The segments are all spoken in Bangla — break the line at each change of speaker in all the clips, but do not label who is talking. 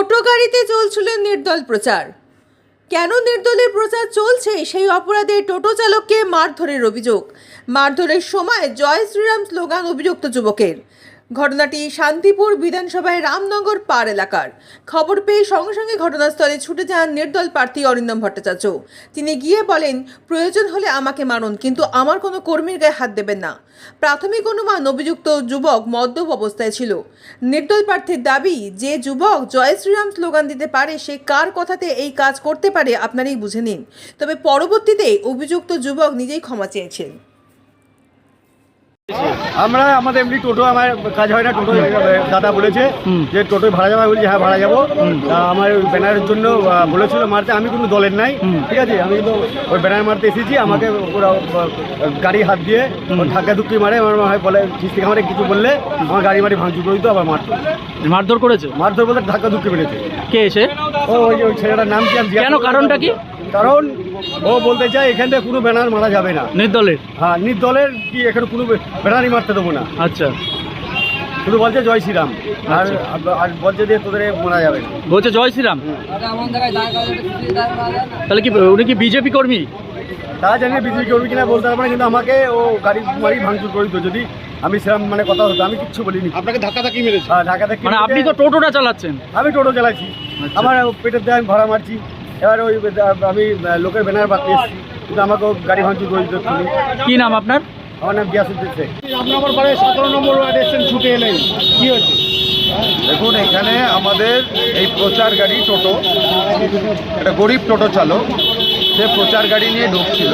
টোটো গাড়িতে চলছিল নির্দল প্রচার। কেন নির্দলের প্রচার চলছে সেই অপরাধে টোটো চালককে মারধরের অভিযোগ। মারধরের সময় জয় শ্রীরাম স্লোগান অভিযুক্ত যুবকের। ঘটনাটি শান্তিপুর বিধানসভায় রামনগর পাড় এলাকার। খবর পেয়ে সঙ্গে সঙ্গে ঘটনাস্থলে ছুটে যান নির্দল প্রার্থী অরিন্দম ভট্টাচার্য। তিনি গিয়ে বলেন, প্রয়োজন হলে আমাকে মারুন, কিন্তু আমার কোনো কর্মীর গায়ে হাত দেবেন না। প্রাথমিক অনুমান অভিযুক্ত যুবক মদ্যপ অবস্থায় ছিল। নির্দল প্রার্থীর দাবি, যে যুবক জয় শ্রীরাম স্লোগান দিতে পারে সে কার কথাতে এই কাজ করতে পারে আপনারাই বুঝে নিন। তবে পরবর্তীতে অভিযুক্ত যুবক নিজেই ক্ষমা চেয়েছেন।
আমরা আমাদের এমনি টোটো আমার কাজ হয় না, টোটো দাদা বলেছে যে টোটোয় ভাড়া যাবে, বলছি হ্যাঁ ভাড়া যাবো। আমার ওই ব্যানারের জন্য বলেছিল মারতে, আমি কোনো দলের নাই, ঠিক আছে, আমি কিন্তু ওই ব্যানার মারতে এসেছি। আমাকে ওরা গাড়ি হাত দিয়ে ধাক্কা ধুক্কি মারে, আমার হয় বলে ঠিক থেকে আমার কিছু বললে আমার গাড়ি মারি ভাঙচুর করে দিত, আবার মারধর করেছে। মারধর বলতে ধাক্কা ধুক্কি মেরেছে।
কে এসে?
ওই ছেলেটার নাম কি?
কেন, কারণটা কি?
কারণ ও বলতে চায় এখান থেকে কোনো ব্যানার মারা যাবে না
নির্দলের।
হ্যাঁ, নির্দলের কি এখানে কোনো ব্যানারই মারতে দেবো না।
আচ্ছা,
শুধু বলছে জয় শ্রীরাম, আর বলছে যে তোদের মারা যাবে না,
বলছে জয় শ্রীরাম। তাহলে কি উনি কি বিজেপি কর্মী?
তা জানিয়ে বিজেপি করবি কিনা বলতে পারবো না, কিন্তু আমাকে ও গাড়ি মারি ভাঙচুর করে দিত। যদি আমি সেরকম মানে কথা হতো, আমি কিচ্ছু বলিনি।
আপনাকে ধাক্কি মেরেছে?
হ্যাঁ, ধাক্কি।
মানে আপনি তো টোটোটা চালাচ্ছেন?
আমি টোটো চালাচ্ছি, আমার পেটের দিয়ে আমি ভাড়া মারছি। এবার ওই আমি লোকের ব্যানার বাড়তে এসেছি, কিন্তু আমাকে গাড়ি ভাঙচুর করে দিত।
কি নাম আপনার?
আমার নাম গিয়াসুদ্দিন শেখ।
রামনগর পাড়ে 17 নম্বর ওয়ার্ড এসছেন, ছুটে এলেন, কি হচ্ছে?
দেখুন, এখানে আমাদের এই প্রচার গাড়ি টোটো, একটা গরিব টোটো চালক, সে প্রচার গাড়ি নিয়ে ঢুকছিল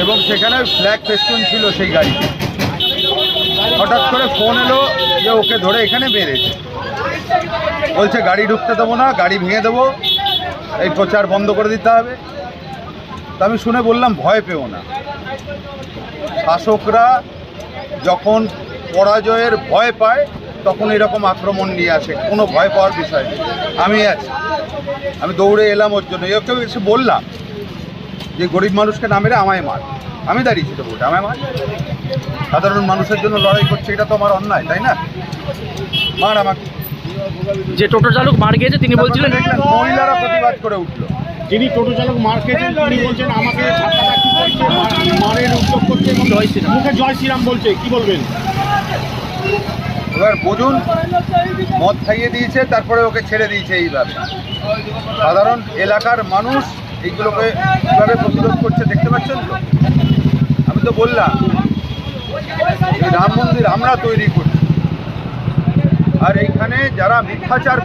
এবং সেখানে ফ্ল্যাগ ফেস্টুন ছিল সেই গাড়িতে। হঠাৎ করে ফোন এলো যে ওকে ধরে এখানে মেরেছে, বলছে গাড়ি ঢুকতে দেবো না, গাড়ি ভেঙে দেবো, এই প্রচার বন্ধ করে দিতে হবে। তা আমি শুনে বললাম ভয় পেও না, শাসকরা যখন পরাজয়ের ভয় পায় তখন এরকম আক্রমণ নিয়ে আসে, কোনো ভয় পাওয়ার বিষয় নেই, আমি আছি। আমি দৌড়ে এলাম ওর জন্য, ওকেও এসে বললাম যে গরিব মানুষকে না মেরে আমায় মার। আমি দাঁড়িয়েছি তো বলতে, আমায় মার, সাধারণ মানুষের জন্য লড়াই করছে, এটা তো আমার অন্যায়, তাই না? মার আমাকে।
যে টোটো চালক মার খেয়েছে তিনি বলছিলেন,
দেখলেন মহিলারা প্রতিবাদ করে উঠলো।
যিনি টোটো চালক মার খেয়েছেন তিনি বলছেন আমাকে ধাক্কাধাক্কি করছে, মারের উদ্যোগ করছে এবং
জয় শ্রীরাম,
মুখে জয় শ্রীরাম বলছে, কি বলবেন?
এবার বুঝুন, মদ খাইয়ে দিয়েছে, তারপরে ওকে ছেড়ে দিয়েছে এইভাবে। সাধারণ এলাকার মানুষ এইগুলোকে কীভাবে প্রতিরোধ করছে দেখতে পাচ্ছেন তো? আমি তো বললাম এই রাম মন্দির আমরা তৈরি করছি, আর এইখানে যারা মিথ্যাচার